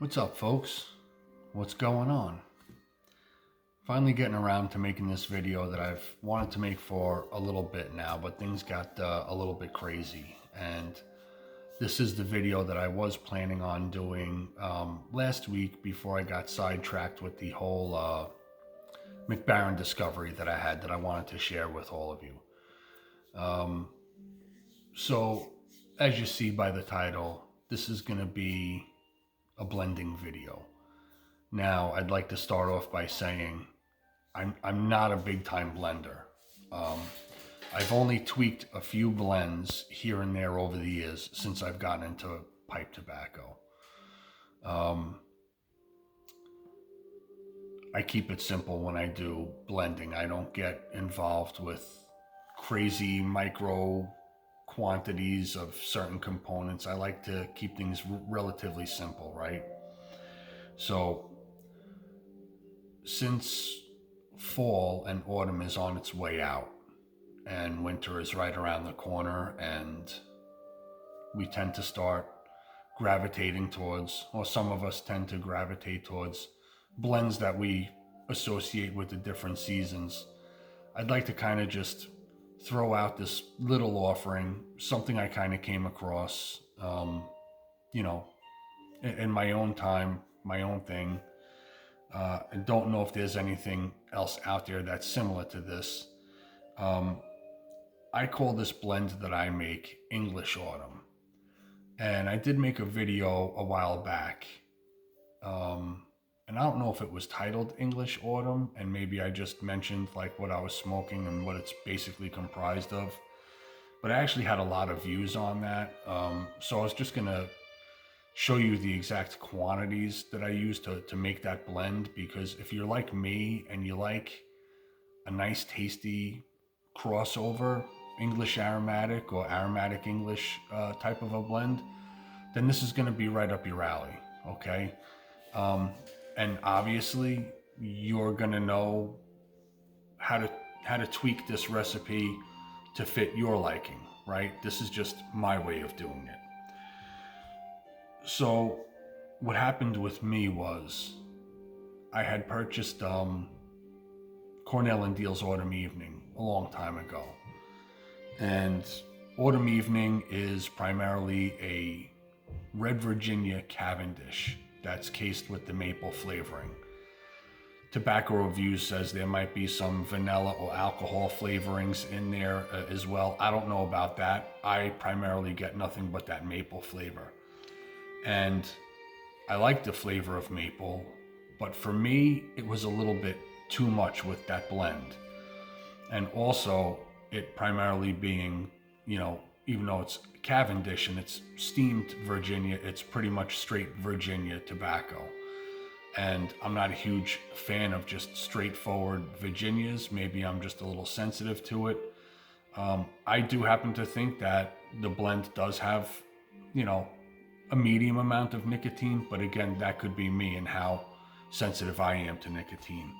What's up, folks? What's going on? Finally getting around to making this video that I've wanted to make for a little bit now, but things got a little bit crazy. And this is the video that I was planning on doing last week before I got sidetracked with the whole Mac Baren discovery that I had that I wanted to share with all of you. So, as you see by the title, this is going to be a blending video. Now, I'd like to start off by saying I'm not a big time blender. I've only tweaked a few blends here and there over the years since I've gotten into pipe tobacco. I keep it simple when I do blending. I don't get involved with crazy micro quantities of certain components. I like to keep things relatively simple, right? So since fall and autumn is on its way out and winter is right around the corner, and we tend to start gravitating towards, or some of us tend to gravitate towards blends that we associate with the different seasons, I'd like to kind of just throw out this little offering, something I kind of came across, in my own time, my own thing. I don't know if there's anything else out there that's similar to this. I call this blend that I make English Autumn. And I did make a video a while back. And I don't know if it was titled English Autumn, and maybe I just mentioned like what I was smoking and what it's basically comprised of. But I actually had a lot of views on that. So I was just gonna show you the exact quantities that I use to make that blend, because if you're like me and you like a nice tasty crossover English aromatic or aromatic English type of a blend, then this is going to be right up your alley. Okay. And obviously you're going to know how to tweak this recipe to fit your liking, right? This is just my way of doing it. So what happened with me was I had purchased Cornell and Deal's Autumn Evening a long time ago. And Autumn Evening is primarily a Red Virginia Cavendish that's cased with the maple flavoring. Tobacco Reviews says there might be some vanilla or alcohol flavorings in there as well. I don't know about that. I primarily get nothing but that maple flavor. And I like the flavor of maple, but for me, it was a little bit too much with that blend. And also, it primarily being, even though it's Cavendish and it's steamed Virginia, it's pretty much straight Virginia tobacco. And I'm not a huge fan of just straightforward Virginias. Maybe I'm just a little sensitive to it. I do happen to think that the blend does have, a medium amount of nicotine, but again, that could be me and how sensitive I am to nicotine.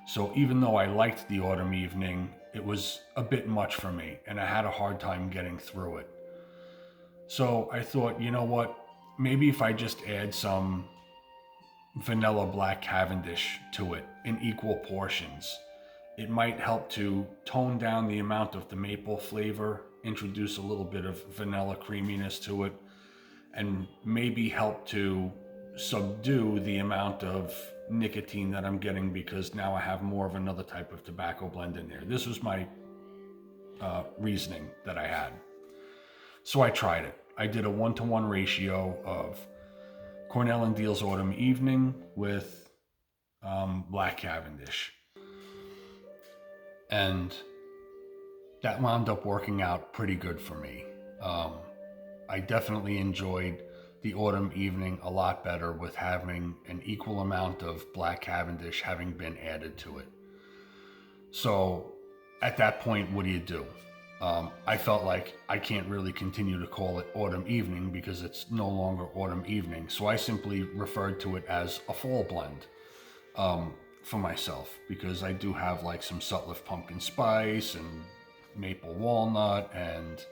So even though I liked the Autumn Evening, it was a bit much for me and I had a hard time getting through it. So I thought, you know what, maybe if I just add some vanilla black Cavendish to it in equal portions, it might help to tone down the amount of the maple flavor, introduce a little bit of vanilla creaminess to it, and maybe help to subdue the amount of nicotine that I'm getting, because now I have more of another type of tobacco blend in there. This was my reasoning that I had. So I tried it. I did a 1-to-1 ratio of Cornell and Deal's Autumn Evening with Black Cavendish. And that wound up working out pretty good for me. I definitely enjoyed the Autumn Evening a lot better with having an equal amount of Black Cavendish having been added to it. So at that point, what do? I felt like I can't really continue to call it Autumn Evening because it's no longer Autumn Evening. So I simply referred to it as a fall blend for myself, because I do have like some Sutliff pumpkin spice and maple walnut and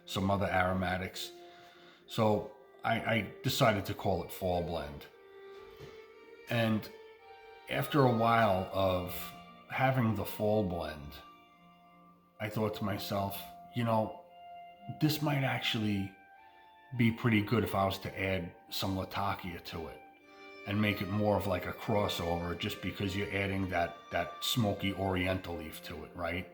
some other aromatics. So I decided to call it Fall Blend. And after a while of having the fall blend, I thought to myself, this might actually be pretty good if I was to add some Latakia to it and make it more of like a crossover, just because you're adding that smoky oriental leaf to it, right?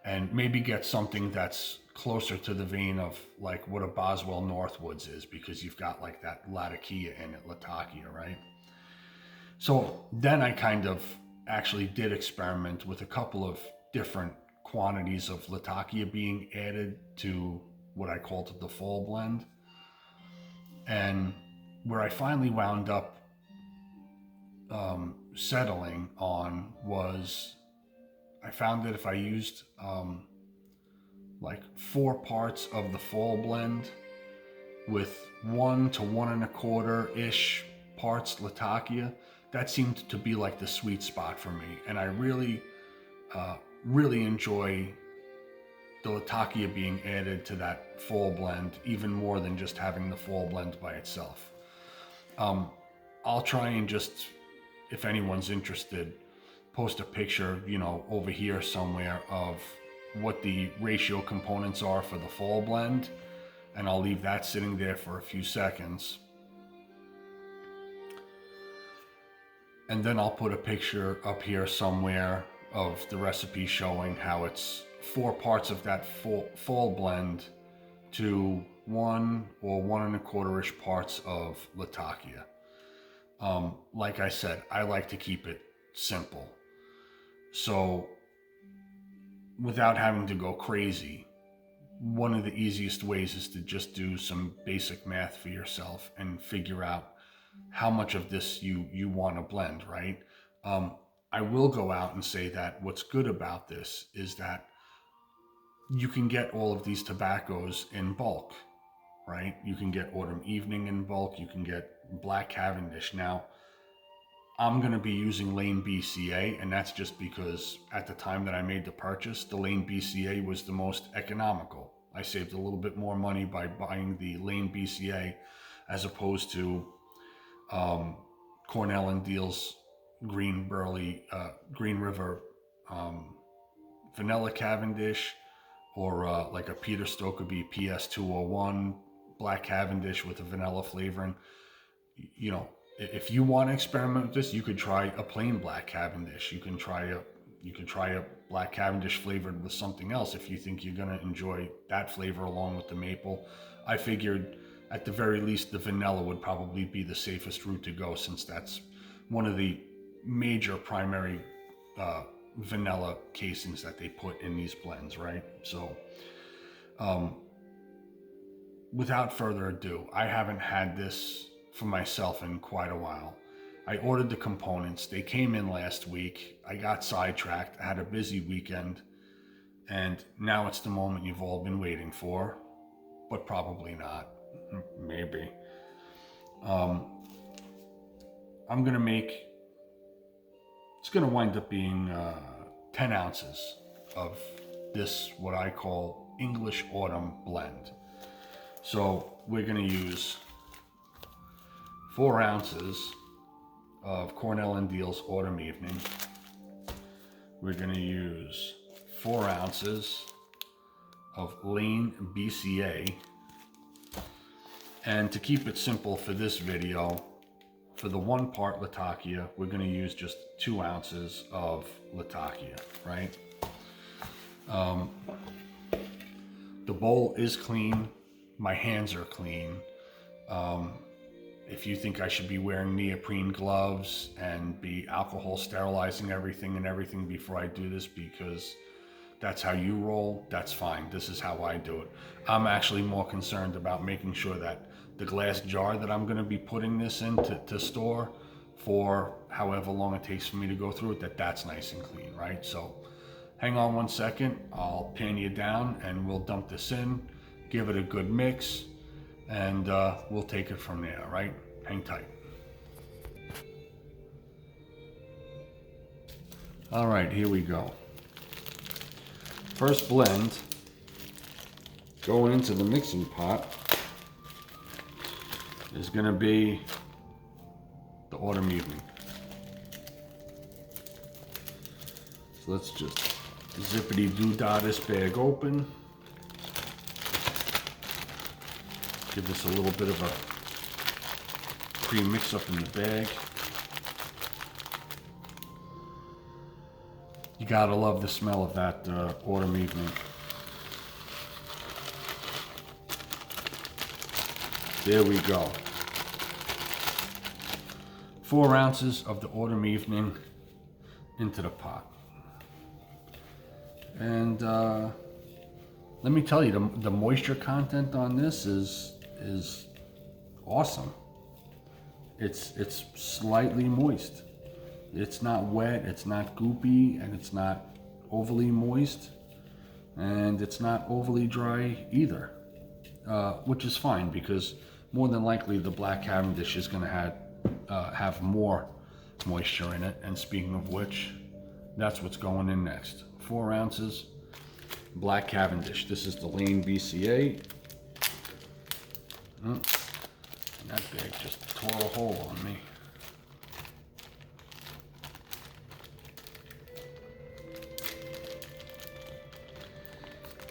And maybe get something that's closer to the vein of like what a Boswell Northwoods is, because you've got like that Latakia in it, Latakia, right? So then I kind of actually did experiment with a couple of different quantities of Latakia being added to what I called the fall blend. And where I finally wound up settling on was, I found that if I used like 4 parts of the fall blend with 1 to 1.25-ish parts Latakia, that seemed to be like the sweet spot for me. And I really enjoy the Latakia being added to that fall blend even more than just having the fall blend by itself. I'll try and just, if anyone's interested, post a picture, over here somewhere of what the ratio components are for the fall blend, and I'll leave that sitting there for a few seconds. And then I'll put a picture up here somewhere of the recipe showing how it's 4 parts of that fall blend to 1 or 1.25-ish parts of Latakia. Like I said, I like to keep it simple. So without having to go crazy, one of the easiest ways is to just do some basic math for yourself and figure out how much of this you want to blend, right? I will go out and say that what's good about this is that you can get all of these tobaccos in bulk, right? You can get Autumn Evening in bulk, you can get Black Cavendish. Now, I'm going to be using Lane BCA, and that's just because at the time that I made the purchase, the Lane BCA was the most economical. I saved a little bit more money by buying the Lane BCA as opposed to Cornell and Deal's Green River Vanilla Cavendish, or like a Peter Stokkebye PS201 Black Cavendish with a vanilla flavoring. If you want to experiment with this, you could try a plain Black Cavendish. You can try a Black Cavendish flavored with something else if you think you're going to enjoy that flavor along with the maple. I figured at the very least the vanilla would probably be the safest route to go, since that's one of the major primary vanilla casings that they put in these blends, right? So without further ado, I haven't had this for myself in quite a while. I ordered the components. They came in last week. I got sidetracked. I had a busy weekend, and now it's the moment you've all been waiting for, but probably not. Maybe. I'm gonna make, it's gonna wind up being 10 ounces of this, what I call English Autumn blend. So we're gonna use 4 ounces of Cornell and Deal's Autumn Evening. We're gonna use 4 ounces of Lane BCA. And to keep it simple for this video, for the 1 part Latakia, we're gonna use just 2 ounces of Latakia, right? The bowl is clean, my hands are clean. If you think I should be wearing neoprene gloves and be alcohol sterilizing everything before I do this because that's how you roll, that's fine. This is how I do it. I'm actually more concerned about making sure that the glass jar that I'm gonna be putting this in to store for however long it takes for me to go through it, that's nice and clean, right? So hang on 1 second, I'll pan you down and we'll dump this in, give it a good mix, and we'll take it from there, right? Hang tight. All right, here we go. First blend going into the mixing pot is gonna be the Autumn Evening. So let's just zippity-doo-dah this bag open. Give this a little bit of a pre-mix up in the bag. You gotta love the smell of that autumn evening. There we go. 4 ounces of the autumn evening into the pot. And let me tell you, the moisture content on this is awesome. It's slightly moist. It's not wet, it's not goopy, and it's not overly moist, and it's not overly dry either, which is fine because more than likely the Black Cavendish is going to have more moisture in it. And speaking of which, that's what's going in next. 4 ounces Black Cavendish. This is the Lane BCA. And that bag just tore a hole on me.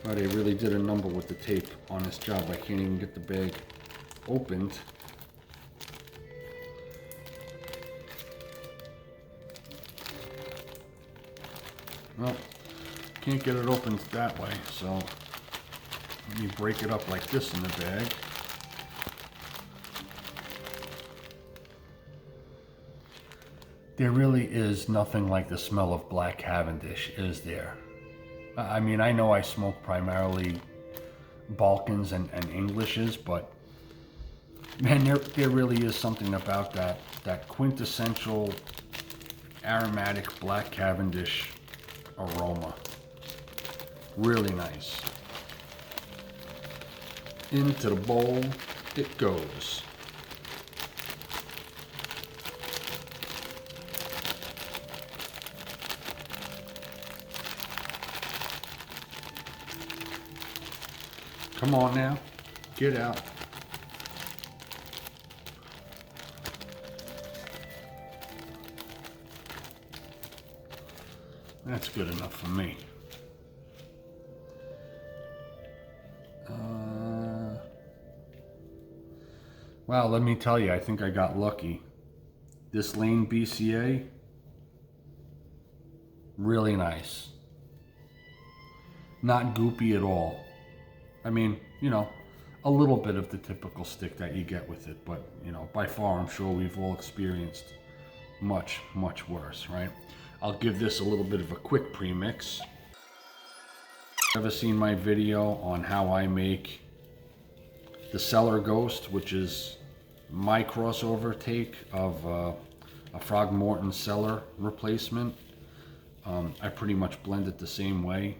Well, they really did a number with the tape on this job. I can't even get the bag opened. Well, can't get it opened that way, so let me break it up like this in the bag. There really is nothing like the smell of Black Cavendish, is there? I mean, I know I smoke primarily Balkans and Englishes, but man, there really is something about that quintessential aromatic Black Cavendish aroma. Really nice. Into the bowl it goes. Come on now, get out. That's good enough for me. Wow, let me tell you, I think I got lucky. This Lane BCA, really nice. Not goopy at all. I mean, you know, a little bit of the typical stick that you get with it, but, you know, by far, I'm sure we've all experienced much, much worse, right? I'll give this a little bit of a quick premix. Ever seen my video on how I make the Cellar Ghost, which is my crossover take of a Frogmorton Cellar replacement? I pretty much blend it the same way.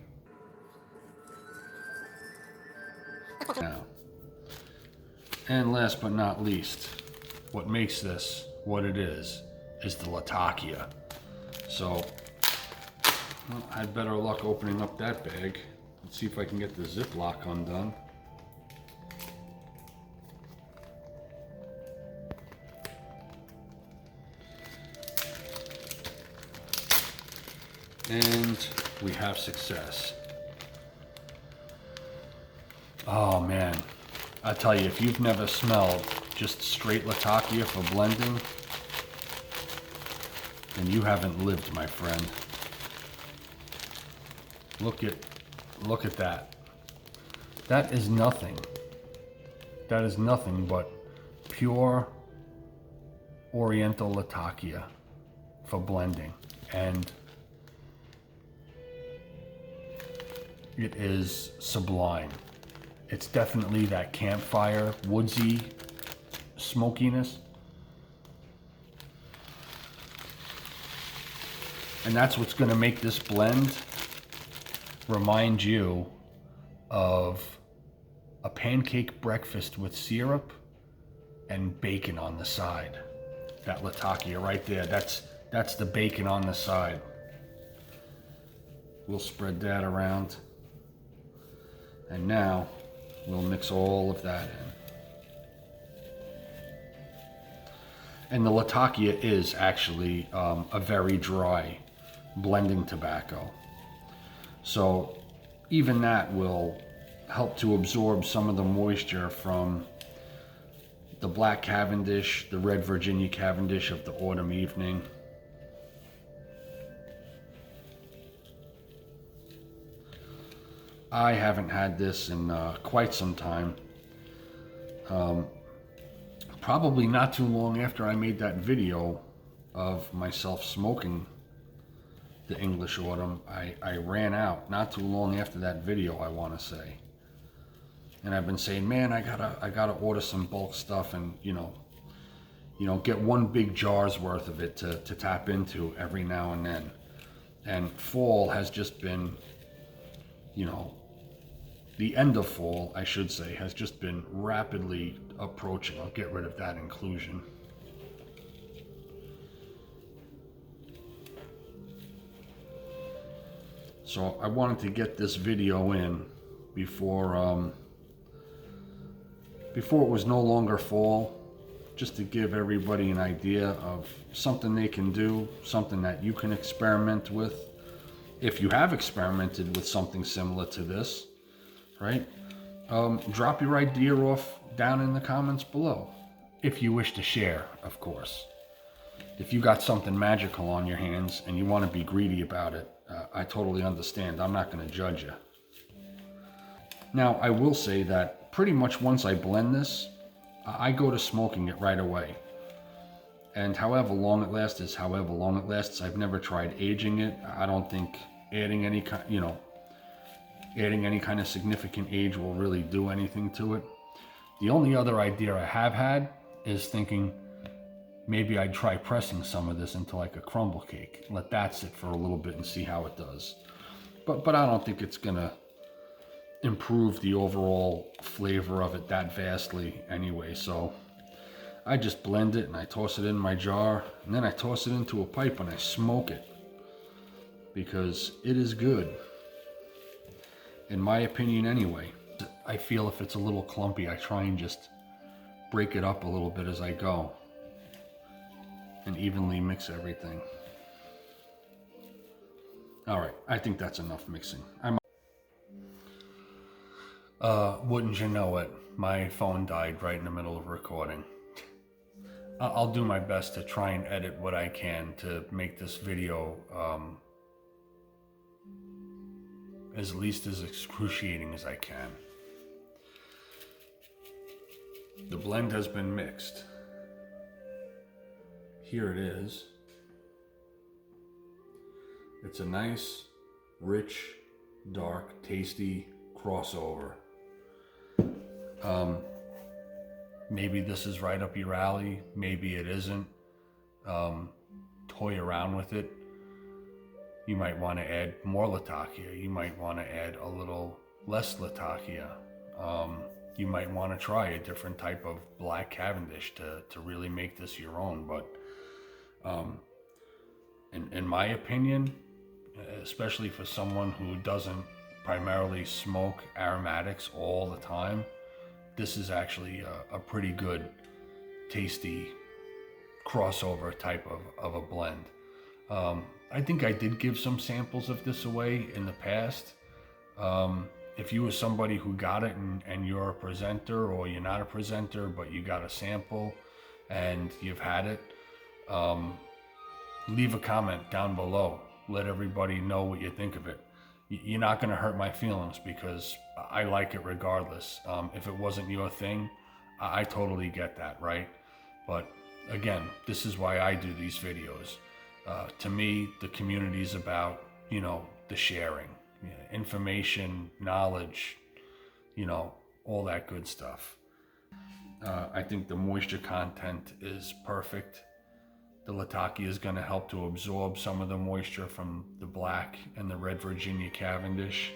Now, and last but not least, what makes this what it is the Latakia. So, well, I had better luck opening up that bag. Let's see if I can get the Ziploc undone. And we have success. Oh man, I tell you, if you've never smelled just straight Latakia for blending, then you haven't lived, my friend. Look at that. That is nothing. That is nothing but pure Oriental Latakia for blending. And it is sublime. It's definitely that campfire, woodsy smokiness. And that's what's going to make this blend remind you of a pancake breakfast with syrup and bacon on the side. That Latakia right there, that's the bacon on the side. We'll spread that around. And now we'll mix all of that in. And the Latakia is actually a very dry blending tobacco. So even that will help to absorb some of the moisture from the Black Cavendish, the Red Virginia Cavendish of the autumn evening. I haven't had this in quite some time. Probably not too long after I made that video of myself smoking the English Autumn, I ran out. Not too long after that video, I want to say. And I've been saying, man, I gotta order some bulk stuff, and you know, get one big jar's worth of it to tap into every now and then. And fall has just been, you know, the end of fall, I should say, has just been rapidly approaching. I'll get rid of that inclusion. So I wanted to get this video in before it was no longer fall, just to give everybody an idea of something they can do, something that you can experiment with. If you have experimented with something similar to this, right? Drop your idea off down in the comments below. If you wish to share, of course. If you got something magical on your hands and you want to be greedy about it, I totally understand. I'm not going to judge you. Now, I will say that pretty much once I blend this, I go to smoking it right away. And however long it lasts is however long it lasts. I've never tried aging it. I don't think adding any kind, adding any kind of significant age will really do anything to it. The only other idea I have had is thinking maybe I'd try pressing some of this into like a crumble cake. Let that sit for a little bit and see how it does. But I don't think it's gonna improve the overall flavor of it that vastly anyway. So I just blend it and I toss it in my jar, and then I toss it into a pipe and I smoke it, because it is good. In my opinion anyway. I feel if it's a little clumpy, I try and just break it up a little bit as I go and evenly mix everything. All right, I think that's enough mixing. Wouldn't you know it, my phone died right in the middle of recording. I'll do my best to try and edit what I can to make this video as least as excruciating as I can. The blend has been mixed. Here it is. It's a nice, rich, dark, tasty crossover. Maybe this is right up your alley, maybe it isn't. Toy around with it. You might want to add more Latakia. You might want to add a little less Latakia. You might want to try a different type of Black Cavendish to really make this your own. But in my opinion, especially for someone who doesn't primarily smoke aromatics all the time, this is actually a pretty good, tasty crossover type of a blend. I think I did give some samples of this away in the past. If you were somebody who got it and you're a presenter, or you're not a presenter but you got a sample and you've had it, leave a comment down below. Let everybody know what you think of it. You're not going to hurt my feelings, because I like it regardless. If it wasn't your thing, I totally get that, right? But again, this is why I do these videos. To me, the community is about, the sharing, information, knowledge, all that good stuff. I think the moisture content is perfect. The Latakia is going to help to absorb some of the moisture from the Black and the Red Virginia Cavendish,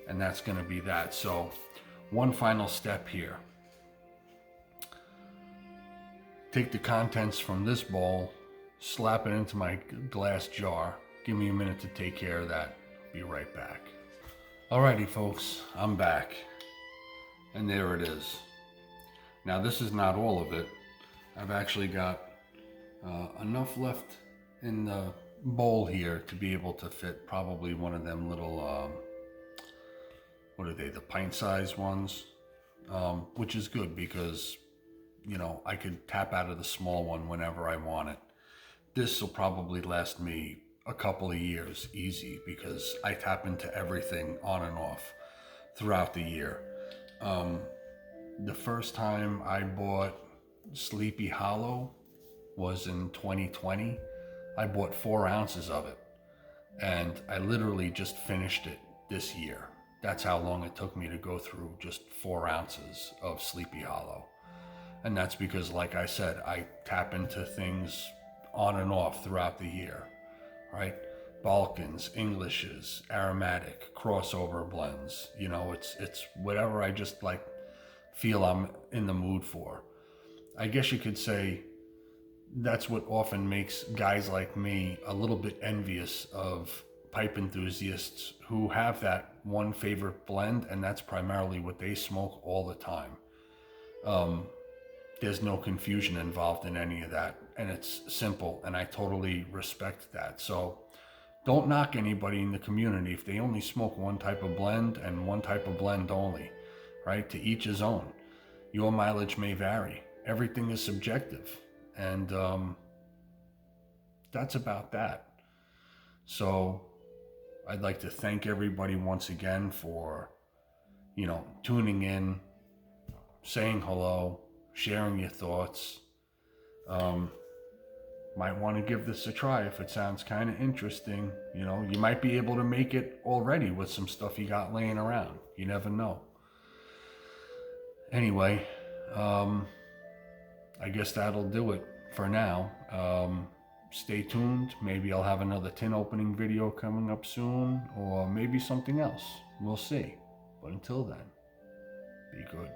and that's going to be that. So one final step here. Take the contents from this bowl, slap it into my glass jar. Give me a minute to take care of that. Be right back. Alrighty folks, I'm back. And there it is. Now this is not all of it. I've actually got enough left in bowl here to be able to fit probably one of them little, what are they, the pint size ones, which is good because, you know, I could tap out of the small one whenever I want it. This will probably last me a couple of years easy because I tap into everything on and off throughout the year. The first time I bought Sleepy Hollow was in 2020. I bought 4 ounces of it, and I literally just finished it this year. That's how long it took me to go through just 4 ounces of Sleepy Hollow. And that's because, like I said, I tap into things on and off throughout the year, right? Balkans, Englishes, aromatic, crossover blends. You know, it's whatever I just like feel I'm in the mood for. I guess you could say that's what often makes guys like me a little bit envious of pipe enthusiasts who have that one favorite blend, and that's primarily what they smoke all the time. There's no confusion involved in any of that, and it's simple, and I totally respect that. So don't knock anybody in the community if they only smoke one type of blend and one type of blend only, right? To each his own. Your mileage may vary. Everything is subjective, and that's about that. So I'd like to thank everybody once again for, you know, tuning in, saying hello, sharing your thoughts. Might want to give this a try if it sounds kind of interesting. You know, you might be able to make it already with some stuff you got laying around. You never know. Anyway, I guess that'll do it for now. Stay tuned. Maybe I'll have another tin opening video coming up soon, or maybe something else. We'll see. But until then, be good.